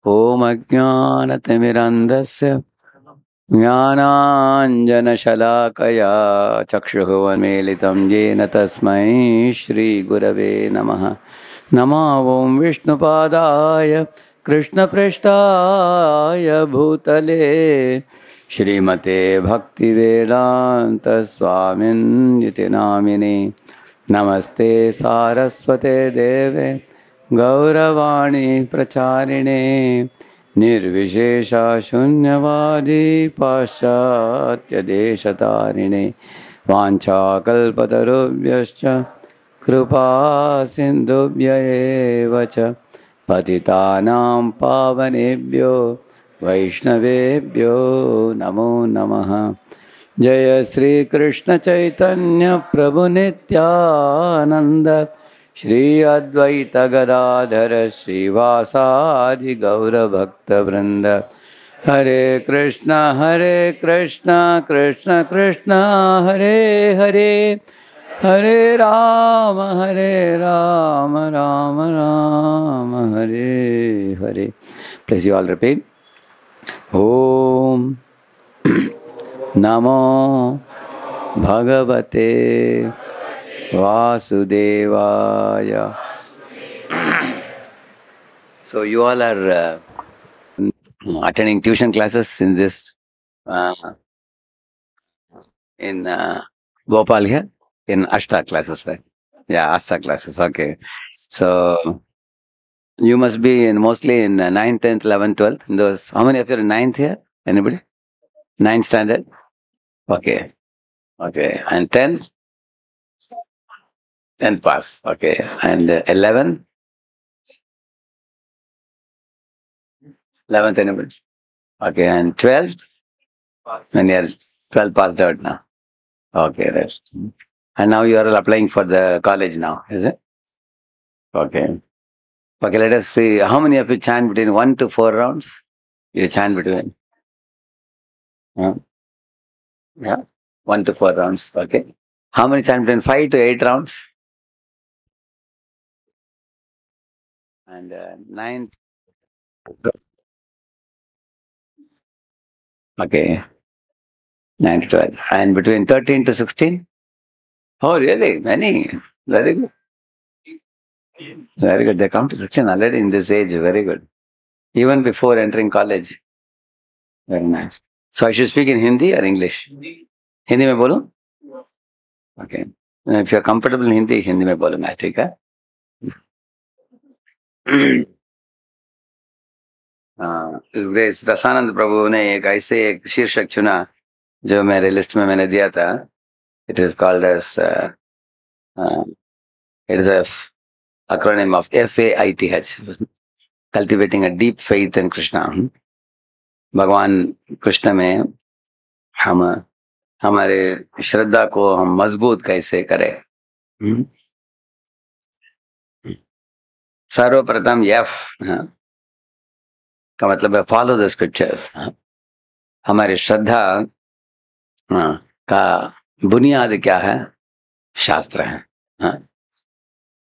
ॐ अज्ञानतिमिरन्धस्य ज्ञानाञ्जनशलाकया चक्षुरुन्मीलितं येन तस्मै श्रीगुरवे नमः। नमो ॐ विष्णुपादाय कृष्णपृष्ठाय भूतले श्रीमते भक्तिवेदान्तस्वामिन्निति नामिने। नमस्ते सारस्वते देवे गौरवाणी प्रचारिणे निर्विशेषा शून्यवादी पाश्चात्यदेशतारिणे वाञ्छाकल्पतरुभ्यश्च कृपा सिन्धुभ्य एव च पतितानां पावनेभ्यो वैष्णवेभ्यो नमो नमः। जय श्री कृष्ण चैतन्य प्रभु नित्यानंद श्री अद्वैत गदाधर श्रीवासादि गौर भक्त वृंद। Hare Krishna Krishna Krishna Hare Hare, Hare Ram Ram Ram Hare Hare. Please you all repeat. Om नमो भगवते Vasudevaya. So you all are attending tuition classes in this in Bhopal here, in Ashta classes, right? Yeah, Asta classes. Okay. So you must be in mostly in 9th, 10th, 11th, 12th. In those, how many of you are in 9th here? Anybody? 9th standard? Okay. Okay. And 10th? 10th pass. Okay. And 11th? 11th anybody? Okay. And 12th? And you're 12 passed out now. Okay, right. And now you are applying for the college now, is it? Okay. Okay, let us see. How many of you chant between 1 to 4 rounds? You chant between? Huh? Yeah. 1 to 4 rounds. Okay. How many chant between 5 to 8 rounds? And 9. Okay. 9 to 12. And between 13 to 16? Oh, really? Many. Very good. Very good. They come to 16 already in this age. Very good. Even before entering college. Very nice. So I should speak in Hindi or English? Hindi में बोलूं? Okay. If you are comfortable in Hindi, Hindi में बोलूंगा, ठीक है? इस grace रसानंद प्रभु ने एक ऐसे एक शीर्षक चुना जो मेरे लिस्ट में मैंने दिया था. It is called as it is a acronym of FAITH, cultivating a deep faith in Krishna. भगवान कृष्ण में हम हमारे श्रद्धा को हम मजबूत कैसे करें. सर्वप्रथम F का मतलब है फॉलो द स्क्रिप्चर्स. हमारी श्रद्धा का बुनियाद क्या है? शास्त्र है.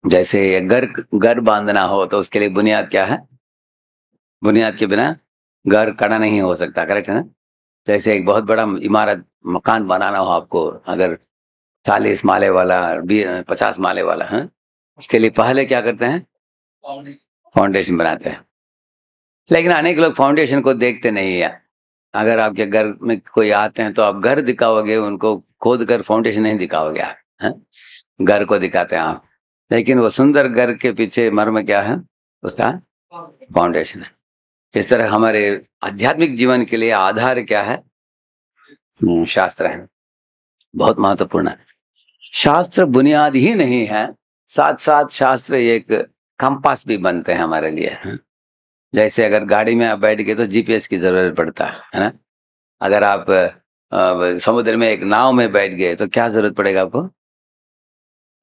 जैसे घर बांधना हो तो उसके लिए बुनियाद क्या है? बुनियाद के बिना घर खड़ा नहीं हो सकता. करेक्ट है ना? जैसे एक बहुत बड़ा इमारत मकान बनाना हो आपको, अगर 40 माले वाला 50 माले वाला है, उसके लिए पहले क्या करते हैं? फाउंडेशन बनाते हैं. लेकिन अनेक लोग फाउंडेशन को देखते नहीं है. अगर आपके घर में कोई आते हैं तो आप घर दिखाओगे, उनको खोद कर फाउंडेशन नहीं दिखाओगे. घर को दिखाते हैं आप, लेकिन वो सुंदर घर के पीछे मर्म क्या है? उसका फाउंडेशन है. इस तरह हमारे आध्यात्मिक जीवन के लिए आधार क्या है? शास्त्र है. बहुत महत्वपूर्ण है. शास्त्र बुनियाद ही नहीं है, साथ साथ शास्त्र एक कंपास भी बनते हैं हमारे लिए. जैसे अगर गाड़ी में आप बैठ गए तो जीपीएस की जरूरत पड़ता है ना? अगर आप समुद्र में एक नाव में बैठ गए तो क्या जरूरत पड़ेगा आपको?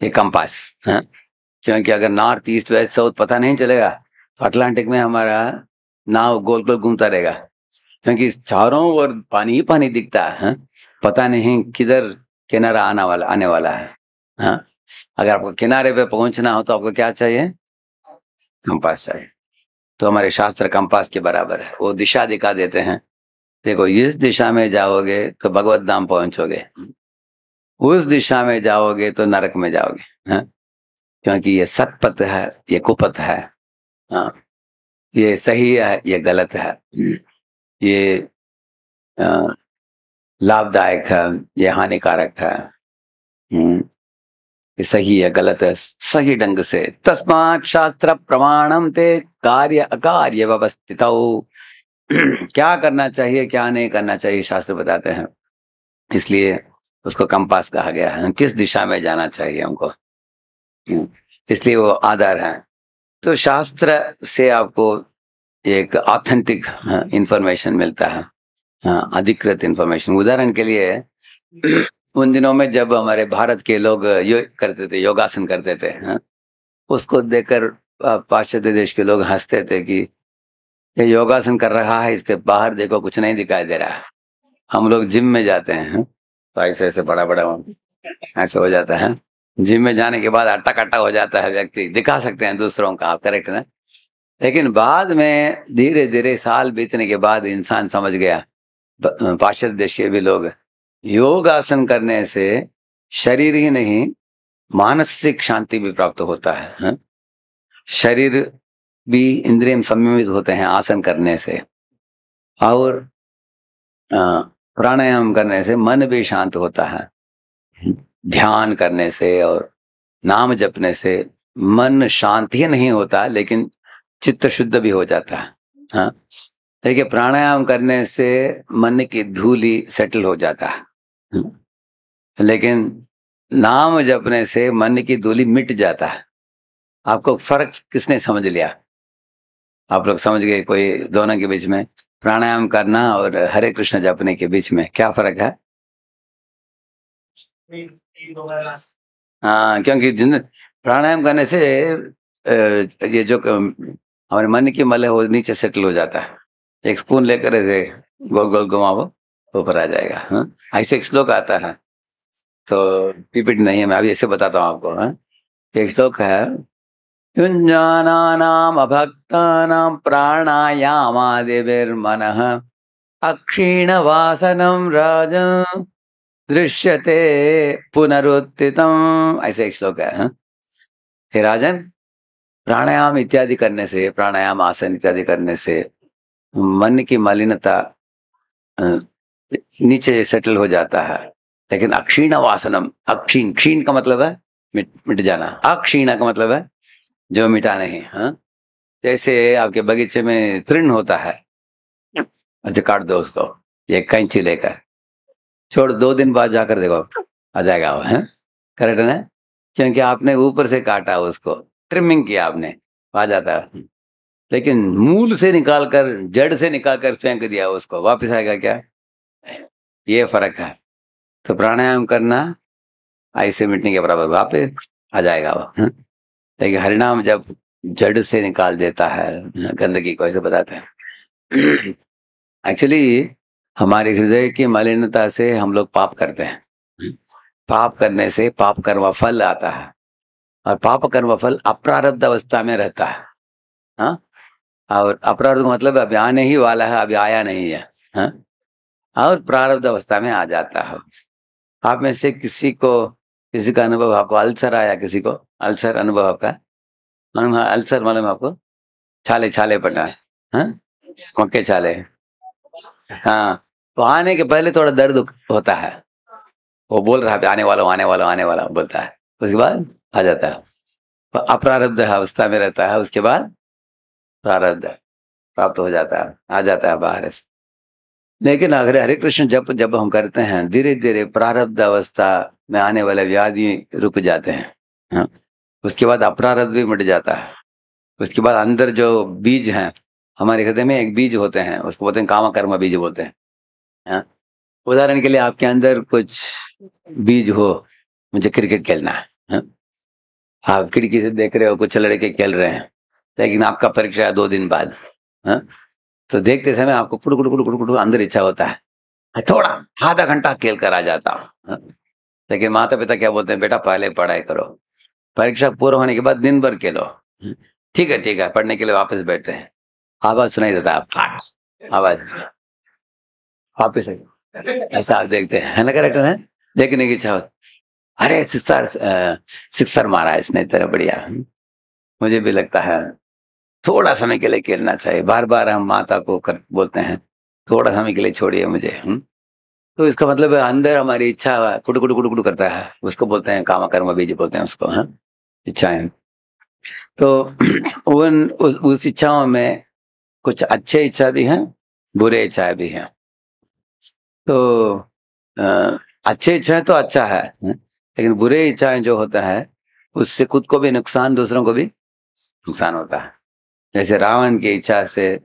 एक कंपास. क्योंकि अगर नॉर्थ ईस्ट वेस्ट साउथ पता नहीं चलेगा तो अटलांटिक में हमारा नाव गोल गोल घूमता रहेगा, क्योंकि चारों ओर पानी ही पानी दिखता है. पता नहीं किधर किनारा आने वाला है. अगर आपको किनारे पे पहुंचना हो तो आपको क्या चाहिए? कंपास चाहिए. तो हमारे शास्त्र कंपास के बराबर है, वो दिशा दिखा देते हैं। देखो, इस दिशा में जाओगे तो भगवत धाम पहुंचोगे, उस दिशा में जाओगे तो नरक में जाओगे। हाँ? क्योंकि ये सतपथ है, ये कुपथ है। हाँ, ये सही है, ये गलत है। ये अ, लाभदायक है, ये हानिकारक है। ये सही है, गलत है, सही ढंग से। तस्मात् शास्त्र प्रमाणम ते कार्य अकार्य व्यवस्थित। क्या करना चाहिए, क्या नहीं करना चाहिए, शास्त्र बताते हैं। इसलिए उसको कंपास कहा गया है, किस दिशा में जाना चाहिए हमको। इसलिए वो आधार है। तो शास्त्र से आपको एक ऑथेंटिक इंफॉर्मेशन मिलता है, अधिकृत इंफॉर्मेशन। उदाहरण के लिए उन दिनों में जब हमारे भारत के लोग करते थे, योगासन करते थे, उसको देखकर पाश्चात्य देश के लोग हंसते थे कि ये योगासन कर रहा है, इसके बाहर देखो कुछ नहीं दिखाई दे रहा है। हम लोग जिम में जाते हैं, तो ऐसे ऐसे बड़ा बड़ा ऐसे हो जाता है। जिम में जाने के बाद अट्टा कट्टा हो जाता है व्यक्ति, दिखा सकते हैं दूसरों का, आप करेक्ट ना। लेकिन बाद में धीरे धीरे साल बीतने के बाद इंसान समझ गया, पाश्चात्य देश के भी लोग, योग आसन करने से शरीर ही नहीं, मानसिक शांति भी प्राप्त होता है, शरीर भी इंद्रिय संयमित होते हैं आसन करने से, और प्राणायाम करने से मन भी शांत होता है। ध्यान करने से और नाम जपने से मन शांत ही नहीं होता, लेकिन चित्त शुद्ध भी हो जाता है। हाँ, देखिए, प्राणायाम करने से मन की धूली सेटल हो जाता है, लेकिन नाम जपने से मन की धूली मिट जाता है। आपको फर्क किसने समझ लिया? आप लोग समझ गए कोई दोनों के बीच में, प्राणायाम करना और हरे कृष्ण जपने के बीच में क्या फर्क है? हाँ, क्योंकि जिन प्राणायाम करने से ये जो हमारे मन की मल है वो नीचे सेटल हो जाता है। एक स्पून लेकर ऐसे गोल गोल घुमाओ, ऊपर आ जाएगा। हाँ, ऐसे एक श्लोक आता है, तो पीपीटी नहीं है, मैं अभी ऐसे बताता हूँ आपको। हाँ, एक श्लोक है, युञ्जानानाम् अभक्तानां प्राणायामादिभिर्मनः अक्षीणवासनं राजन् दृश्यते पुनरुत्थितम्। ऐसे एक श्लोक है। हे राजन, प्राणायाम इत्यादि करने से, प्राणायाम आसन इत्यादि करने से मन की मलिनता नीचे सेटल हो जाता है। लेकिन अक्षीण वासनम, अक्षीण, क्षीण का मतलब है मिट मिट जाना, अक्षीण का मतलब है जो मिटा नहीं। हाँ, जैसे आपके बगीचे में तृण होता है, अच्छा काट दो उसको, ये कैंची लेकर छोड़, 2 दिन बाद जाकर देखो आ जाएगा वो। है करेक्ट ना? क्योंकि आपने ऊपर से काटा, उसको ट्रिमिंग किया आपने, आ जाता है। लेकिन मूल से निकाल कर, जड़ से निकाल कर फेंक दिया उसको, वापस आएगा क्या? ये फर्क है। तो प्राणायाम करना ऐसे मिटने के बराबर, वापस आ जाएगा वो। लेकिन हरिनाम जब जड़ से निकाल देता है गंदगी को, ऐसे बताते हैं। एक्चुअली हमारे हृदय की मलिनता से हम लोग पाप करते हैं। पाप करने से पाप कर्म फल आता है, और पाप कर्म फल अप्रारब्ध अवस्था में रहता है। हाँ, और अपराध का मतलब अभी आने ही वाला है, अभी आया नहीं है। हाँ, और प्रारब्ध अवस्था में आ जाता है। आप में से किसी को, किसी का अनुभव, आपको अल्सर आया, किसी को अल्सर अनुभव आपका? अल्सर मालूम आपको? छाले छाले पड़ा है, हाँ, मक्के छाले। हाँ, तो आने के पहले थोड़ा दर्द होता है, वो बोल रहा है आने वाला हूं, आने वाला हूं, आने वाला हूं बोलता है, उसके बाद आ जाता है। तो अप्रारब्ध अवस्था में रहता है, उसके बाद प्रारब्ध प्राप्त हो जाता है, आ जाता है बाहर से। लेकिन अगर हरे कृष्ण जब जब हम करते हैं, धीरे धीरे प्रारब्ध अवस्था में आने वाले व्याधि रुक जाते हैं। हाँ, उसके बाद अप्रारब्ध भी मिट जाता है। उसके बाद अंदर जो बीज हैं, हमारे हृदय में एक बीज होते हैं, उसको बोलते हैं काम कर्म बीज बोलते हैं। हाँ? उदाहरण के लिए आपके अंदर कुछ बीज हो, मुझे क्रिकेट खेलना है। हाँ? आप खिड़की से देख रहे हो कुछ लड़के खेल रहे हैं, लेकिन आपका परीक्षा है 2 दिन बाद। हाँ? तो देखते समय आपको कुड़ कुड़ कुड़ कुड़ कुड़ अंदर इच्छा होता है थोड़ा आधा घंटा खेल कर आ जाता हूँ। हाँ? लेकिन माता पिता क्या बोलते हैं, बेटा पहले पढ़ाई करो, परीक्षा पूरा होने के बाद दिन भर खेलो। ठीक है ठीक है, पढ़ने के लिए वापस बैठते हैं। आवाज सुनाई देता है, फाट आवाज, वापिस ऐसा आप देखते हैं, है ना, करेक्ट है, देखने की इच्छा होती, अरे सिक्सर, सिक्सर मारा है इसने, तेरा बढ़िया। मुझे भी लगता है थोड़ा समय के लिए खेलना चाहिए, बार बार हम माता को बोलते हैं थोड़ा समय के लिए छोड़िए मुझे। तो इसका मतलब है अंदर हमारी इच्छा कुड़ कुड़ कुड़ कुड़ करता है, उसको बोलते हैं काम कर्म बीज बोलते हैं उसको, हाँ, इच्छाएं। तो उस इच्छाओं में कुछ अच्छे इच्छा भी हैं, बुरे इच्छाएं भी हैं। तो अच्छे इच्छाएं तो अच्छा है, लेकिन बुरे इच्छाएं जो होता है उससे खुद को भी नुकसान, दूसरों को भी नुकसान होता है। जैसे रावण की इच्छा से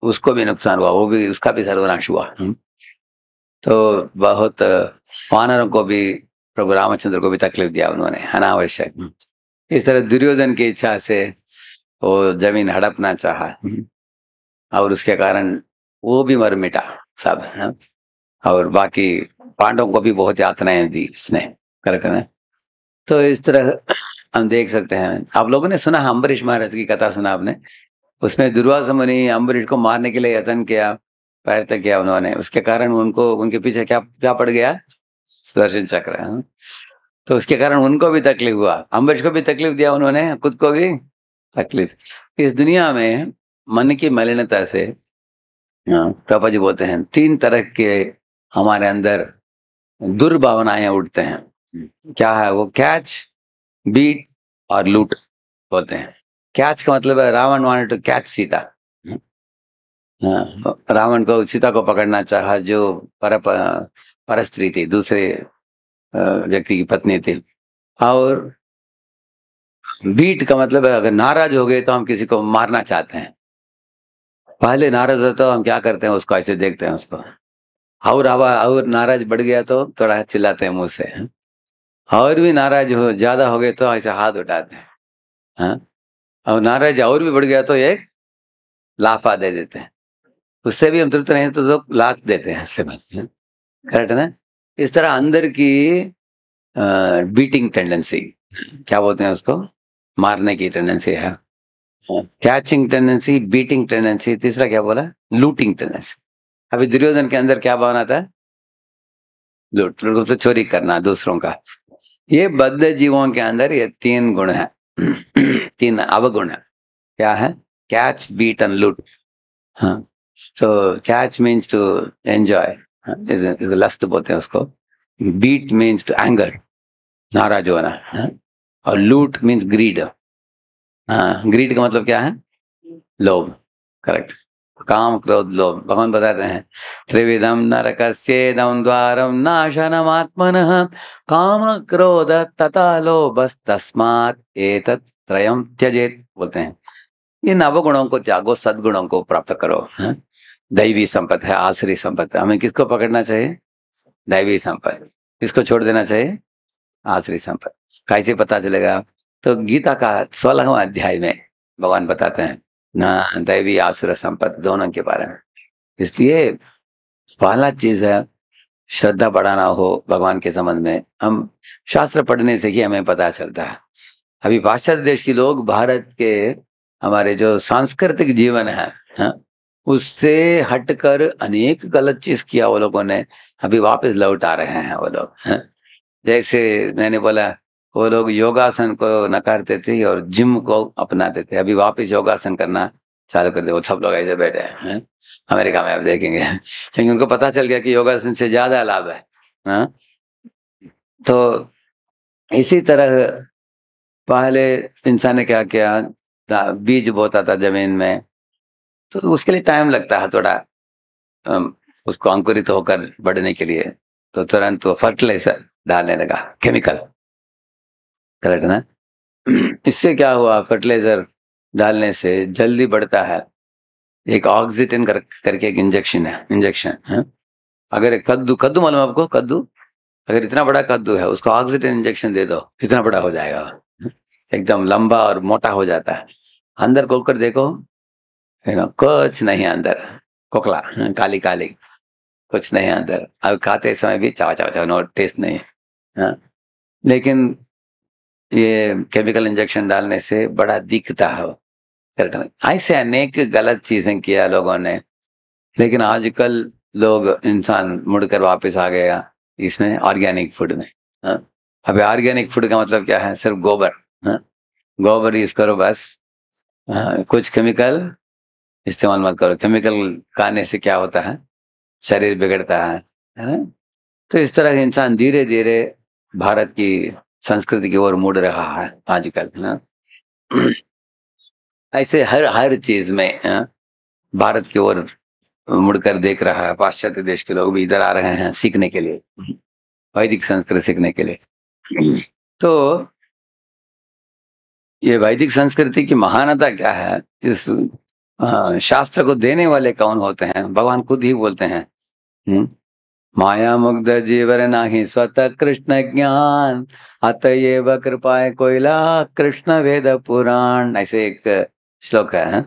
उसको भी नुकसान हुआ, वो भी, उसका भी सर्वनाश हुआ। तो बहुत वानरों को भी, प्रभु रामचंद्र को भी तकलीफ दिया उन्होंने अनावश्यक। इस तरह दुर्योधन की इच्छा से वो जमीन हड़पना चाहा, और उसके कारण वो भी मर मिटा सब, और बाकी पांडवों को भी बहुत यातनाएं दी उसने, करेक्ट है ना। तो इस तरह हम देख सकते हैं। आप लोगों ने सुना अम्बरीश महाराज की कथा, सुना आपने? उसमें दुर्वासा मुनि अम्बरीश को मारने के लिए यत्न किया, प्रयत्न किया उन्होंने, उसके कारण उनको, उनके पीछे क्या क्या पड़ गया? सुदर्शन चक्र, तो उसके कारण उनको भी तकलीफ हुआ, अम्बरीश को भी तकलीफ दिया उन्होंने, खुद को भी तकलीफ। इस दुनिया में मन की मलिनता से, प्रभा जी बोलते हैं, 3 तरह के हमारे अंदर दुर्भावनाएं उठते हैं। क्या है वो? कैच, बीट और लूट बोलते हैं। कैच का मतलब है Ravan wanted to catch Sita, Ravan को सीता को पकड़ना चाहा, जो पर स्त्री थी, दूसरे व्यक्ति की पत्नी थी। और बीट का मतलब है अगर नाराज हो गए तो हम किसी को मारना चाहते हैं, पहले नाराज होता तो हम क्या करते हैं, उसको ऐसे देखते हैं उसको, और नाराज बढ़ गया तो थोड़ा चिल्लाते हैं मुंह से, और भी नाराज हो ज्यादा हो गए तो ऐसे हाथ उठाते हैं, हाँ? और नाराज और भी बढ़ गया तो एक लाफा दे देते हैं, उससे भी हम तृप्त नहीं तो लात देते हैं उसके बाद, करेक्ट है ना। इस तरह अंदर की बीटिंग टेंडेंसी, क्या बोलते हैं उसको, मारने की टेंडेंसी है, कैचिंग टेंडेंसी, बीटिंग टेंडेंसी, तीसरा क्या बोला? Looting tendency. अभी दुर्योधन के अंदर क्या भावना था? लूट, लूट तो चोरी करना दूसरों का। ये बद्ध जीवों के अंदर ये 3 गुण है, 3 अवगुण है। क्या है? Catch, beat and loot. हाँ, तो catch means to enjoy, lust बोलते हैं उसको। बीट मीन्स टू एंगर, नाराज होना, और लूट मीन्स ग्रीड। हाँ, ग्रीड का मतलब क्या है? लोभ, करेक्ट। काम, क्रोध, लोभ। भगवान बताते हैं त्रिविधम नरकस्येदं द्वारम नाशनमात्मनः काम क्रोध तथा लोभस्तस्मात् एतत् त्रयं त्यजेत, बोलते हैं इन अवगुणों को त्यागो, सद्गुणों को प्राप्त करो। दैवी संपत्ति है, आसुरी संपत्ति। हमें किसको पकड़ना चाहिए? दैवी संपत्ति। किसको छोड़ देना चाहिए? आसुरी संपत्ति। कैसे पता चलेगा? तो गीता का 16वां अध्याय में भगवान बताते हैं ना, दैवी आसुर संपत्ति दोनों के बारे में। इसलिए पहला चीज है श्रद्धा बढ़ाना हो भगवान के संबंध में, हम शास्त्र पढ़ने से ही हमें पता चलता है। अभी पाश्चात्य देश के लोग भारत के हमारे जो सांस्कृतिक जीवन है, उससे हटकर अनेक गलत चीज किया वो लोगों ने, अभी वापस लौट आ रहे हैं वो लोग, जैसे मैंने बोला, वो लोग योगासन को नकारते थे और जिम को अपनाते थे, अभी वापस योगासन करना चालू कर दे, वो सब लोग ऐसे बैठे हैं। अमेरिका में आप देखेंगे, क्योंकि उनको पता चल गया कि योगासन से ज्यादा लाभ है, हाँ? तो इसी तरह पहले इंसान ने क्या किया, बीज बोता था जमीन में, तो उसके लिए टाइम लगता है थोड़ा, उसको अंकुरित होकर बढ़ने के लिए, तो तुरंत वो फर्टिलाइजर डालने लगा, केमिकल, करेक्ट ना। इससे क्या हुआ, फर्टिलाइजर डालने से जल्दी बढ़ता है। एक ऑक्सीजन करके एक इंजेक्शन है। अगर एक कद्दू, कद्दू मालूम है आपको? कद्दू, अगर इतना बड़ा कद्दू है उसको ऑक्सीजन इंजेक्शन दे दो, कितना बड़ा हो जाएगा, एकदम लंबा और मोटा हो जाता है। अंदर खोलकर देखो, है ना, कुछ नहीं अंदर, खोखला, काली काली, कुछ नहीं अंदर। अब खाते समय भी चावा चावा चावा, नो टेस्ट नहीं है, हाँ? लेकिन ये केमिकल इंजेक्शन डालने से बड़ा दिखता है, करेक्ट। ऐसे अनेक गलत चीजें किया लोगों ने, लेकिन आजकल लोग इंसान मुड़कर वापस आ गया इसमें ऑर्गेनिक फूड में। हाँ? अभी ऑर्गेनिक फूड का मतलब क्या है? सिर्फ गोबर। हाँ? गोबर यूज करो बस। हाँ, कुछ केमिकल इस्तेमाल मत करो। केमिकल खाने से क्या होता है? शरीर बिगड़ता है ना? तो इस तरह इंसान धीरे धीरे भारत की संस्कृति की ओर मुड़ रहा है आजकल, है ना? ऐसे हर हर चीज में भारत की ओर मुड़कर देख रहा है। पाश्चात्य देश के लोग भी इधर आ रहे हैं सीखने के लिए, वैदिक संस्कृत सीखने के लिए। तो ये वैदिक संस्कृति की महानता क्या है? इस शास्त्र को देने वाले कौन होते हैं? भगवान खुद ही बोलते हैं, माया मुग्ध जीवर नाही स्वतः कृष्ण ज्ञान, अतएव कृपाए कोयला कृष्ण वेद पुराण। ऐसे एक श्लोक है।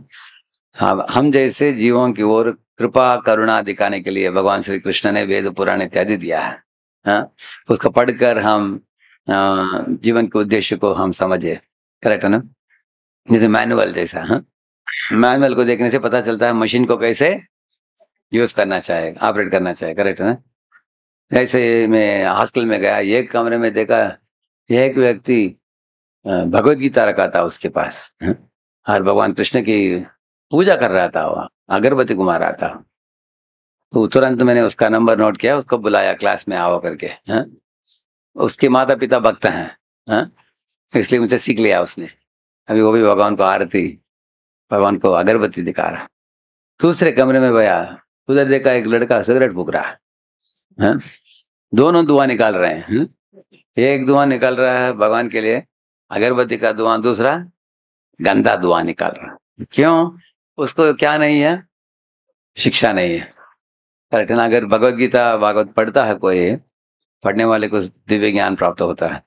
हाँ, हम जैसे जीवों की ओर कृपा करुणा दिखाने के लिए भगवान श्री कृष्ण ने वेद पुराण इत्यादि दिया है। हाँ, उसको पढ़कर हम जीवन के उद्देश्य को हम समझे। करेक्ट है ना? जैसे मैनुअल जैसा। हाँ, मैनुअल को देखने से पता चलता है मशीन को कैसे यूज करना चाहिए, ऑपरेट करना चाहिए। करेक्ट है ना? ऐसे मैं हॉस्टल में गया, एक कमरे में देखा एक व्यक्ति भगवत गीता रखा था उसके पास, और भगवान कृष्ण की पूजा कर रहा था, वह अगरबत्ती घुमा रहा था। तो तुरंत मैंने उसका नंबर नोट किया, उसको बुलाया क्लास में आओ करके। उसके माता पिता भक्त हैं, हाँ? इसलिए मुझसे सीख लिया उसने। अभी वो भी भगवान को आरती, भगवान को अगरबत्ती दिखा रहा। दूसरे कमरे में गया, उधर देखा एक लड़का सिगरेट फूक रहा है। दोनों धुआं निकाल रहे हैं। एक धुआं निकल रहा है भगवान के लिए अगरबत्ती का धुआं, दूसरा गंदा धुआं निकाल रहा है। क्यों? उसको क्या नहीं है? शिक्षा नहीं है। करेक्ट है ना? अगर भगवत गीता भागवत पढ़ता है कोई, पढ़ने वाले को दिव्य ज्ञान प्राप्त होता है।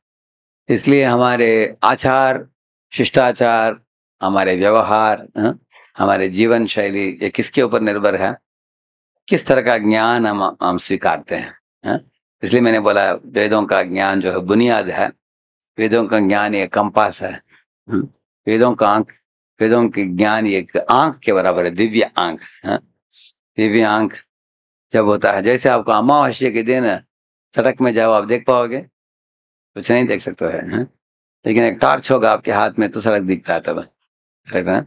इसलिए हमारे आचार शिष्टाचार, हमारे व्यवहार, हमारे जीवन शैली, ये किसके ऊपर निर्भर है? किस तरह का ज्ञान हम स्वीकारते हैं। इसलिए मैंने बोला वेदों का ज्ञान जो है बुनियाद है। वेदों का ज्ञान एक कंपास है। वेदों का आंख, वेदों के ज्ञान एक आंख के बराबर है, दिव्य आंख। दिव्य आंख जब होता है, जैसे आपको अमावस्या के दिन सड़क में जाओ, आप देख पाओगे? कुछ नहीं देख सकते है। लेकिन एक टॉर्च होगा आपके हाथ में तो सड़क दिखता है तब, है।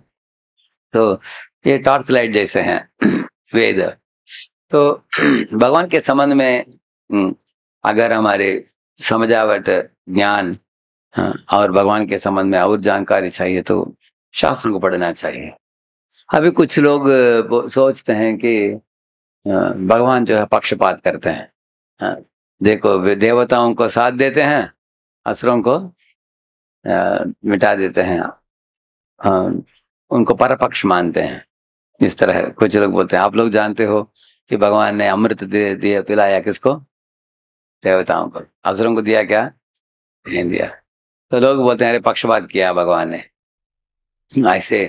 तो ये टॉर्च लाइट जैसे हैं वेद। तो भगवान के संबंध में अगर हमारे समझावट ज्ञान, और भगवान के संबंध में और जानकारी चाहिए तो शास्त्रों को पढ़ना चाहिए। अभी कुछ लोग सोचते हैं कि भगवान जो है पक्षपात करते हैं। देखो, वे देवताओं को साथ देते हैं, असुरों को मिटा देते हैं। उनको परपक्ष मानते हैं। इस तरह कुछ लोग बोलते हैं। आप लोग जानते हो कि भगवान ने अमृत दे दिया, पिलाया किसको? देवताओं को। असुरों को दिया क्या? नहीं दिया। तो लोग बोलते हैं अरे पक्षपात किया भगवान ने ऐसे।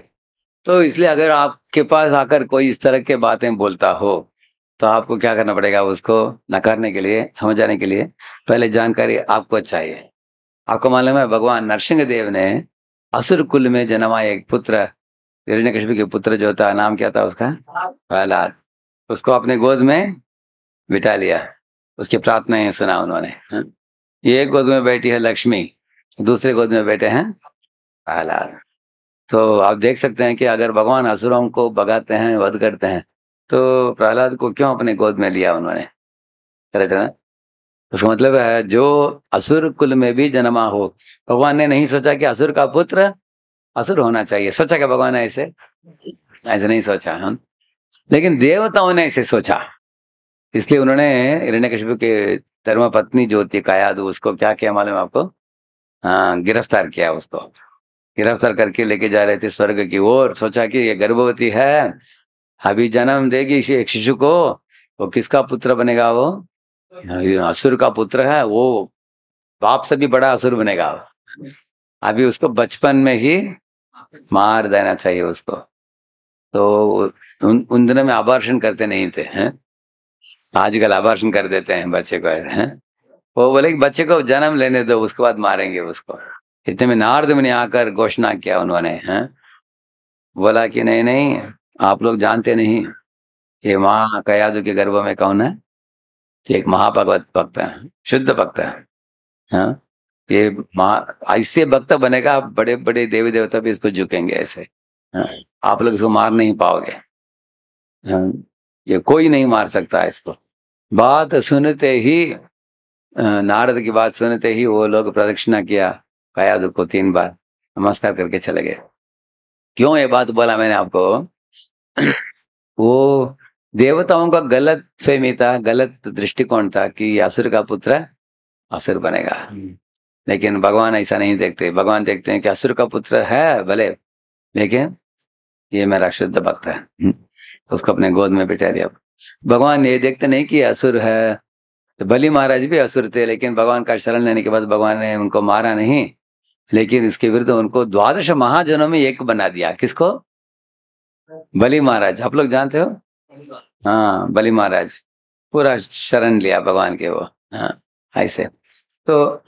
तो इसलिए अगर आपके पास आकर कोई इस तरह के बातें बोलता हो तो आपको क्या करना पड़ेगा? उसको नकारने के लिए, समझाने के लिए पहले जानकारी आपको चाहिए। आपको मालूम है भगवान नरसिंह देव ने असुर कुल में जन्मा एक पुत्र, हिरण्यकशिपु के पुत्र जो था, नाम क्या था उसका? प्रहलाद। उसको अपने गोद में बिठा लिया, उसकी प्रार्थनाएं सुना उन्होंने। एक गोद में बैठी है लक्ष्मी, दूसरे गोद में बैठे हैं प्रहलाद। तो आप देख सकते हैं कि अगर भगवान असुरों को भगाते हैं, वध करते हैं, तो प्रहलाद को क्यों अपने गोद में लिया उन्होंने? करेक्ट है ना? उसका मतलब है जो असुर कुल में भी जन्मा हो, भगवान ने नहीं सोचा कि असुर का पुत्र असुर होना चाहिए। सोचा क्या भगवान ने? ऐसे ऐसे नहीं सोचा हम, लेकिन देवताओं ने ऐसे सोचा। इसलिए उन्होंने हिरण्यकशिपु के धर्म पत्नी जो थी कायादु, उसको क्या किया मालूम आपको? हाँ, गिरफ्तार किया। उसको गिरफ्तार करके लेके जा रहे थे स्वर्ग की ओर। सोचा कि ये गर्भवती है, अभी जन्म देगी एक शिशु को, वो किसका पुत्र बनेगा? वो असुर का पुत्र है, वो बाप से भी बड़ा असुर बनेगा। अभी उसको बचपन में ही मार देना चाहिए उसको। तो उन दिनों में अबॉर्शन करते नहीं थे, हैं? आजकल अबॉर्शन कर देते हैं बच्चे को, हैं? वो बोले कि बच्चे को जन्म लेने दो, उसके बाद मारेंगे उसको। इतने में नारद मुनि आकर घोषणा किया उन्होंने, हैं? बोला कि नहीं नहीं, आप लोग जानते नहीं ये माँ कयादु के गर्भ में कौन है। कि एक महाभगवत भक्त है, शुद्ध भक्त है। हाँ, ये माँ ऐसे भक्त बनेगा, बड़े बड़े देवी देवता भी इसको झुकेंगे ऐसे। हाँ, आप लोग इसको मार नहीं पाओगे। हाँ, ये कोई नहीं मार सकता इसको। बात सुनते ही नारद की बात सुनते ही वो लोग प्रदक्षिणा किया कयादु को 3 बार नमस्कार करके चले गए। क्यों ये बात बोला मैंने आपको? वो देवताओं का गलत फहमी था, गलत दृष्टिकोण था कि असुर का पुत्र असुर बनेगा। लेकिन भगवान ऐसा नहीं देखते। भगवान देखते हैं कि असुर का पुत्र है भले, लेकिन ये मेरा शुद्ध भक्त है। उसको अपने गोद में बिठा दिया। भगवान ये देखते नहीं कि असुर है। तो बलि महाराज भी असुर थे, लेकिन भगवान का शरण लेने के बाद भगवान ने उनको मारा नहीं, लेकिन इसके विरुद्ध उनको 12 महाजनों में एक बना दिया। किसको? बलि महाराज। आप लोग जानते हो? हाँ, बलि महाराज पूरा शरण लिया भगवान के वो। हाँ, ऐसे तो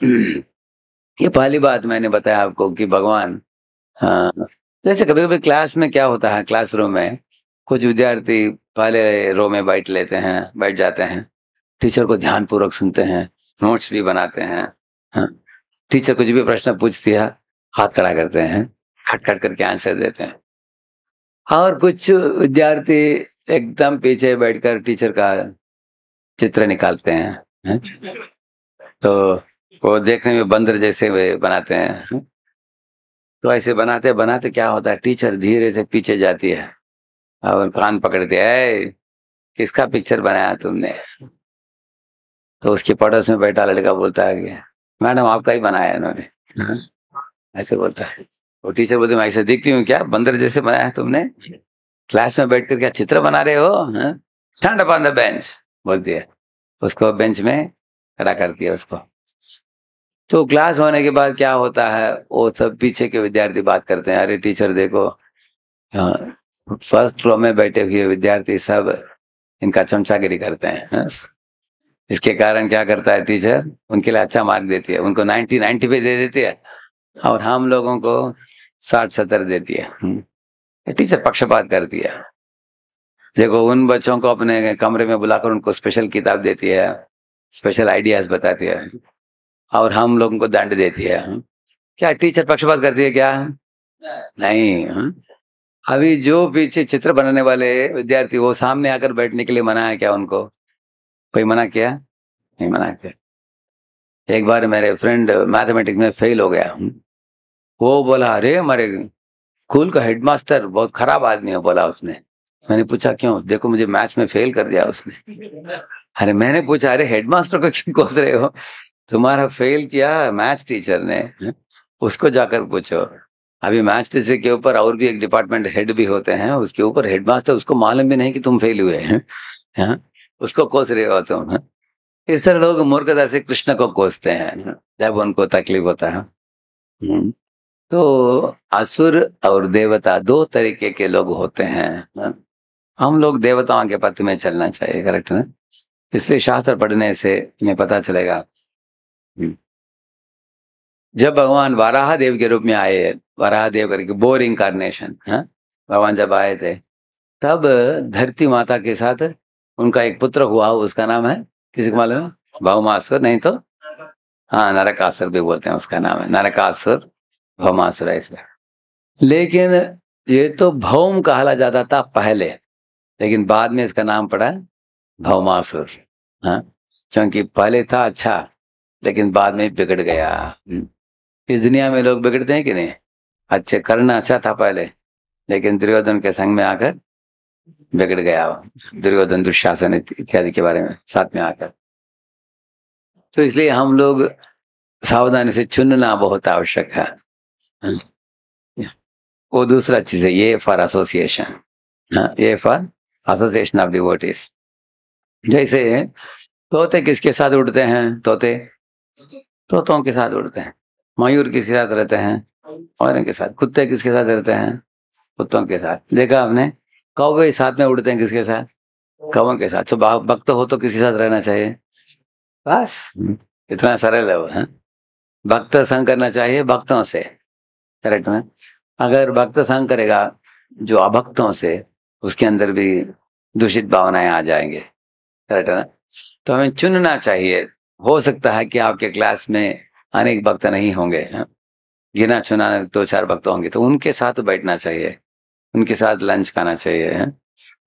ये पहली बात मैंने बताया आपको कि भगवान, हाँ, जैसे कभी कभी क्लास में क्या होता है, क्लासरूम में कुछ विद्यार्थी पहले रो में बैठ जाते हैं, टीचर को ध्यान पूर्वक सुनते हैं, नोट्स भी बनाते हैं। हाँ, टीचर कुछ भी प्रश्न पूछती है, हाथ खड़ा करते हैं, खट खट करके आंसर देते हैं। और कुछ विद्यार्थी एकदम पीछे बैठकर टीचर का चित्र निकालते हैं। तो वो देखने में बंदर जैसे वे बनाते हैं। तो ऐसे बनाते बनाते क्या होता है, टीचर धीरे से पीछे जाती है और कान पकड़ती है, किसका पिक्चर बनाया तुमने? तो उसके पड़ोस में बैठा लड़का बोलता है कि मैडम आपका ही बनाया है इन्होंने। हाँ, ऐसे बोलता है। वो टीचर बोलते मैं ऐसे दिखती हूँ क्या, बंदर जैसे बनाया है तुमने? क्लास में बैठकर क्या चित्र बना रहे हो? Stand up on the bench बोलती है। उसको बेंच में खड़ा करती है उसको। तो क्लास होने के बाद क्या होता है, वो सब पीछे के विद्यार्थी बात करते हैं, अरे टीचर देखो, हाँ, फर्स्ट रो में बैठे हुए विद्यार्थी सब इनका चमचागिरी करते हैं। हाँ? इसके कारण क्या करता है टीचर, उनके लिए अच्छा मार्क देती है, उनको 90 पे दे देती है, और हम लोगों को 60-70 देती है। टीचर पक्षपात करती है। देखो, उन बच्चों को अपने कमरे में बुलाकर उनको स्पेशल किताब देती है, स्पेशल आइडियाज बताती है, और हम लोगों को दंड देती है। क्या टीचर पक्षपात करती है क्या? नहीं। अभी जो पीछे चित्र बनाने वाले विद्यार्थी, वो सामने आकर बैठने के लिए मना है क्या उनको? कोई मना किया? नहीं मना किया। एक बार मेरे फ्रेंड मैथमेटिक्स में फेल हो गया। वो बोला अरे हमारे स्कूल का हेडमास्टर बहुत खराब आदमी है, बोला उसने। मैंने पूछा क्यों? देखो मुझे मैथ्स में फेल कर दिया उसने। अरे मैंने पूछा अरे हेडमास्टर को क्यों कोस रहे हो? तुम्हारा फेल किया मैथ्स टीचर ने, उसको जाकर पूछो। अभी मैथ्स टीचर के ऊपर और भी एक डिपार्टमेंट हेड भी होते हैं, उसके ऊपर हेडमास्टर, उसको मालूम भी नहीं कि तुम फेल हुए हैं। हाँ? उसको कोस रहे हो तुम। इस तरह लोग मूर्खता से कृष्ण को कोसते हैं जब उनको तकलीफ होता है। हम्म। तो असुर और देवता 2 तरीके के लोग होते हैं। हाँ? हम लोग देवताओं के पथ में चलना चाहिए, करेक्ट है? इसलिए शास्त्र पढ़ने से हमें पता चलेगा। जब भगवान वाराह देव के रूप में आए, वाराह देव करके बोर इंकारनेशन, भगवान जब आए थे, तब धरती माता के साथ उनका एक पुत्र हुआ, उसका नाम है, किसी को मालूम है? भौमासुर, नहीं तो हाँ, नरकासुर भी बोलते हैं, उसका नाम है नरकासुर, भौमासुर ऐसे। लेकिन ये तो भौम कहला जाता था पहले, लेकिन बाद में इसका नाम पड़ा भौमासुर। हाँ, क्योंकि पहले था अच्छा, लेकिन बाद में बिगड़ गया। इस दुनिया में लोग बिगड़ते हैं कि नहीं? अच्छे करना अच्छा था पहले, लेकिन दुर्योधन के संग में आकर बिगड़ गया। दुर्योधन, दुशासन इत्यादि के बारे में साथ में आकर। तो इसलिए हम लोग सावधानी से चुनना बहुत आवश्यक है। वो दूसरा चीज है, ये फॉर एसोसिएशन। ये फॉर एसोसिएशन ऑफ डिवोटीज। जैसे तोते किसके साथ उड़ते हैं? तोते तोतों के साथ उड़ते हैं। मयूर किसके साथ रहते हैं? और इनके साथ। कुत्ते किसके साथ रहते हैं? कुत्तों के साथ। देखा आपने? कौवे साथ में उड़ते हैं किसके साथ? कौवों के साथ। तो भक्त हो तो किसके साथ रहना चाहिए? बस इतना सरल है वो है। भक्त संग करना चाहिए भक्तों से, करेक्ट है? अगर भक्त संग करेगा, जो अभक्तों से उसके अंदर भी दूषित भावनाएं आ जाएंगे, करेक्ट है ना। तो हमें चुनना चाहिए। हो सकता है कि आपके क्लास में अनेक भक्त नहीं होंगे, हाँ? गिना चुना 2-4 भक्त होंगे, तो उनके साथ बैठना चाहिए, उनके साथ लंच खाना चाहिए, हाँ?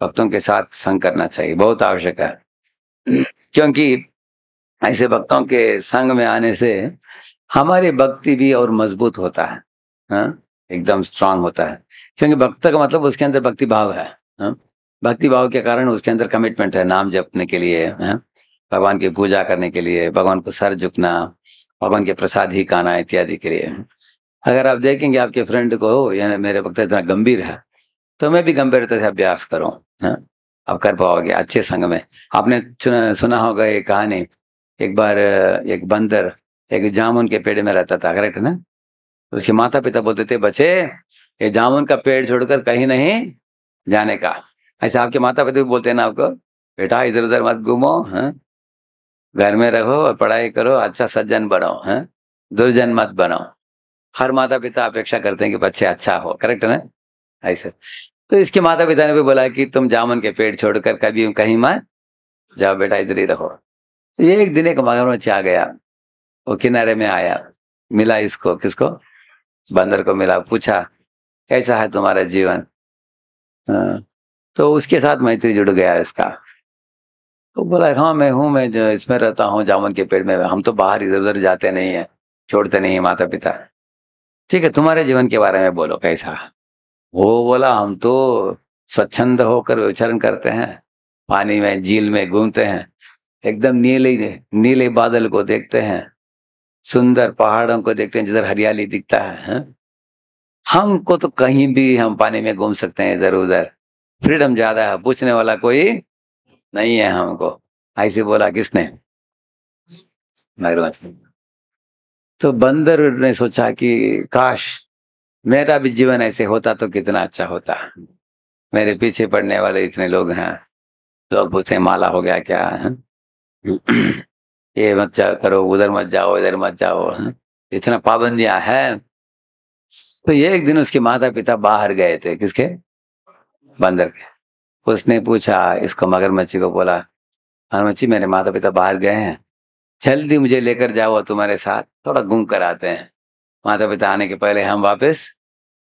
भक्तों के साथ संग करना चाहिए, बहुत आवश्यक है। क्योंकि ऐसे भक्तों के संग में आने से हमारी भक्ति भी और मजबूत होता है, हाँ? एकदम स्ट्रांग होता है। क्योंकि भक्त का मतलब उसके अंदर भक्ति भाव है, हाँ? भक्ति भाव के कारण उसके अंदर कमिटमेंट है नाम जपने के लिए, हाँ? भगवान की पूजा करने के लिए, भगवान को सर झुकना, भगवान के प्रसाद ही खाना इत्यादि के लिए। अगर आप देखेंगे आपके फ्रेंड को या मेरे भक्त इतना गंभीर है, तो मैं भी गंभीरता से अभ्यास करूं, हाँ? आप कर पाओगे अच्छे संग में। आपने सुना होगा ये कहानी, एक बार एक बंदर एक जामुन के पेड़ में रहता था, करेक्ट है ना। तो उसके माता पिता बोलते थे, बच्चे ये जामुन का पेड़ छोड़कर कहीं नहीं जाने का। ऐसे आपके माता पिता भी बोलते हैं ना आपको, बेटा इधर उधर मत घूमो, हाँ? घर में रहो और पढ़ाई करो, अच्छा सज्जन बनो, हाँ? दुर्जन मत बनो। हर माता पिता अपेक्षा करते हैं कि बच्चे अच्छा हो, करेक्ट है ना। ऐसे तो इसके माता पिता ने भी बोला कि तुम जामुन के पेड़ छोड़कर कभी कहीं मत जाओ बेटा, इधर ही रहो। तो ये एक दिन एक मगरमच्छ आ गया, वो किनारे में आया, मिला इसको, किसको, बंदर को मिला, पूछा कैसा है तुम्हारा जीवन, हाँ? तो उसके साथ मैत्री जुड़ गया इसका। तो बोला हाँ मैं हूँ, मैं जो इसमें रहता हूँ जामुन के पेड़ में, हम तो बाहर इधर उधर जाते नहीं है, छोड़ते नहीं है माता पिता। ठीक है तुम्हारे जीवन के बारे में बोलो कैसा। वो बोला हम तो स्वच्छंद होकर विचरण करते हैं, पानी में झील में घूमते हैं, एकदम नीले नीले बादल को देखते हैं, सुंदर पहाड़ों को देखते हैं जिधर हरियाली दिखता है, हाँ? हमको तो कहीं भी हम पानी में घूम सकते हैं, इधर उधर फ्रीडम ज्यादा है, पूछने वाला कोई नहीं है हमको। ऐसे बोला किसने, मगरमच्छ ने। तो बंदर ने सोचा कि काश मेरा भी जीवन ऐसे होता तो कितना अच्छा होता। मेरे पीछे पड़ने वाले इतने लोग हैं, लोग पूछते हैं माला हो गया क्या, हाँ? ये मत करो, उधर मत जाओ, इधर मत जाओ, हाँ? इतना पाबंदियां हैं। तो ये एक दिन उसके माता पिता बाहर गए थे, किसके, बंदर के। उसने पूछा इसको, मगरमच्छी को बोला, मगरमच्छी मेरे माता पिता बाहर गए हैं, जल्दी मुझे लेकर जाओ तुम्हारे साथ, थोड़ा घूम कर आते हैं, माता पिता आने के पहले हम वापस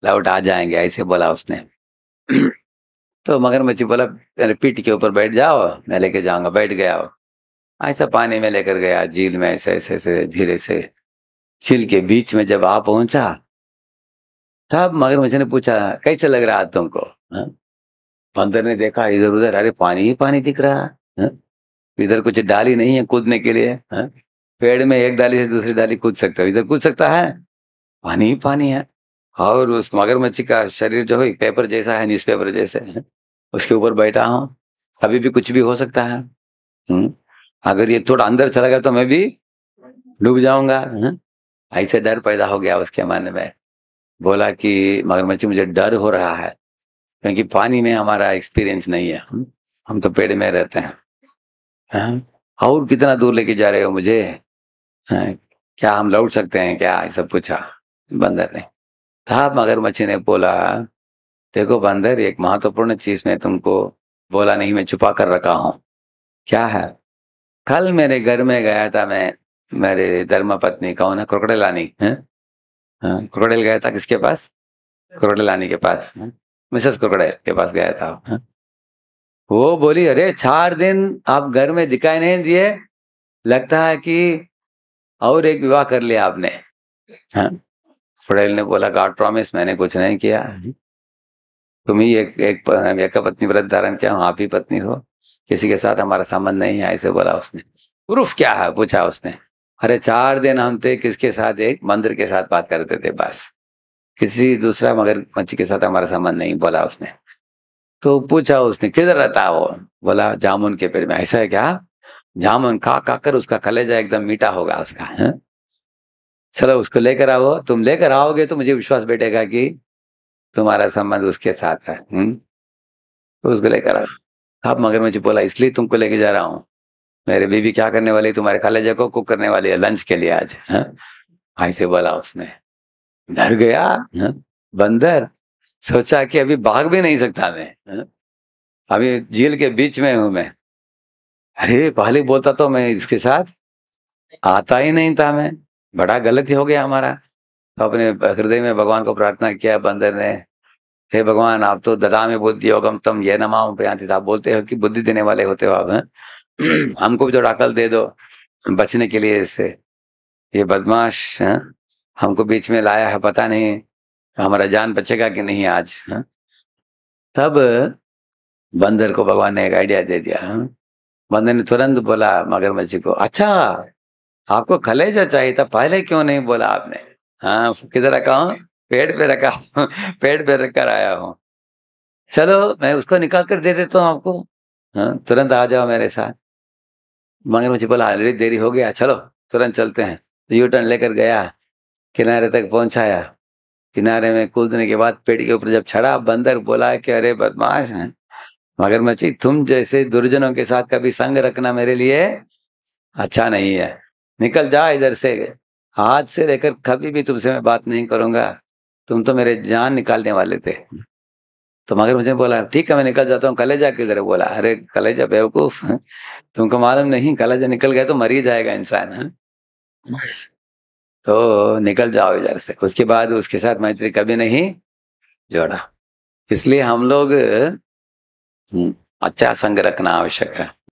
लौट आ जाएंगे, ऐसे बोला उसने। तो मगरमच्छी बोला मेरे पीठ के ऊपर बैठ जाओ, मैं लेके जाऊंगा, बैठ गया वो। ऐसा पानी में लेकर गया, झील में ऐसे ऐसे ऐसे धीरे से, झील के बीच में जब आ पहुंचा, तब मगरमच्छ ने पूछा कैसे लग रहा है तुमको, हाँ? बंदर ने देखा इधर उधर, अरे पानी ही पानी दिख रहा है, हाँ? इधर कुछ डाली नहीं है कूदने के लिए, हाँ? पेड़ में एक डाली से दूसरी डाली कूद सकता है, इधर कूद सकता है, पानी ही पानी है। और उस मगरमच्छ का शरीर जो है पेपर जैसा है, न्यूज पेपर जैसे है, उसके ऊपर बैठा हूँ, कभी भी कुछ भी हो सकता है, हम्म? अगर ये थोड़ा अंदर चला गया तो मैं भी डूब जाऊंगा, हाँ? ऐसे डर पैदा हो गया उसके मन में। बोला कि मगरमच्छ मुझे डर हो रहा है, क्योंकि पानी में हमारा एक्सपीरियंस नहीं है, हम तो पेड़ में रहते हैं, हाँ? और कितना दूर लेके जा रहे हो मुझे, हाँ? क्या हम लौट सकते हैं क्या, ऐसा पूछा बंदर ने। था मगरमच्छ ने बोला देखो बंदर, एक महत्वपूर्ण चीज में तुमको बोला नहीं, मैं छुपा कर रखा हूं। क्या है, कल मेरे घर में गया था मैं, मेरे धर्म पत्नी कौन है, क्रोकोडाइल रानी है, हाँ? क्रोकोडाइल गया था किसके पास, क्रोकोडाइल रानी के पास, हाँ? मिसेस क्रोकोडाइल के पास गया था, हाँ? वो बोली अरे 4 दिन आप घर में दिखाई नहीं दिए, लगता है कि और एक विवाह कर लिया आपने, हाँ? क्रोकोडाइल ने बोला गॉड प्रॉमिस, मैंने कुछ नहीं किया, तुम ही एक पत्नी व्रत धारण किया, आप ही पत्नी हो, किसी के साथ हमारा संबंध नहीं है, ऐसे बोला उसने। प्रूफ क्या है पूछा उसने। अरे 4 दिन हम थे किसके साथ, एक मंदिर के साथ बात करते थे बस, किसी दूसरा मगरमच्छ के साथ हमारा संबंध नहीं, बोला उसने। तो पूछा उसने किधर रहता है वो, बोला जामुन के पेड़ में। ऐसा है क्या, जामुन खा खा कर उसका कलेजा एकदम मीठा होगा उसका, है? चलो उसको लेकर आओ, तुम लेकर आओगे तो मुझे विश्वास बैठेगा कि तुम्हारा संबंध उसके साथ है, तो उसको लेकर आओ। अब मगरमच्छ बोला इसलिए तुमको लेके जा रहा हूँ, मेरे बीवी क्या करने वाली है, तुम्हारे कलेजे को कुक करने वाली है लंच के लिए आज, हाँ? ऐसे बोला उसने। डर गया, हाँ? बंदर, सोचा कि अभी भाग भी नहीं सकता मैं, अभी झील के बीच में हूँ मैं। अरे पहले बोलता तो मैं इसके साथ आता ही नहीं था मैं, बड़ा गलत ही हो गया हमारा। तो अपने हृदय में भगवान को प्रार्थना किया बंदर ने, हे भगवान आप तो ददामि बुद्धि योगम तम ये नमाम प्रयान्ति, आप बोलते हो कि बुद्धि देने वाले होते हो आप, हैं? हमको भी थोड़ा अकल दे दो बचने के लिए इससे, ये बदमाश हैं हमको बीच में लाया है, पता नहीं हमारा जान बचेगा कि नहीं आज, हैं? तब बंदर को भगवान ने एक आइडिया दे दिया, हैं? बंदर ने तुरंत बोला मगरमच्छ को, अच्छा आपको कलेजा चाहिए था, पहले क्यों नहीं बोला आपने? हाँ किधर रखा हूँ? पेड़ पे रखा हूँ, पेड़ पे रखकर आया हूँ, चलो मैं उसको निकाल कर दे देता हूँ आपको, हाँ तुरंत आ जाओ मेरे साथ। मगरमच्छ बोला ऑलरेडी देरी हो गया, चलो तुरंत चलते हैं। तो यू टर्न लेकर गया, किनारे तक पहुंचाया। किनारे में कूदने के बाद पेड़ के ऊपर जब चढ़ा, बंदर बोला कि अरे बदमाश है मगरमच्छ, तुम जैसे दुर्जनों के साथ कभी संग रखना मेरे लिए अच्छा नहीं है, निकल जा इधर से, आज से लेकर कभी भी तुमसे मैं बात नहीं करूंगा, तुम तो मेरे जान निकालने वाले थे। तो मगरमच्छ ने बोला ठीक है मैं निकल जाता हूँ, कलेजा किधर है? बोला अरे कलेजा बेवकूफ, तुमको मालूम नहीं कलेजा निकल गया तो मर ही जाएगा इंसान, है? तो निकल जाओ इधर से। उसके बाद उसके साथ मैत्री कभी नहीं जोड़ा। इसलिए हम लोग अच्छा संग रखना आवश्यक है।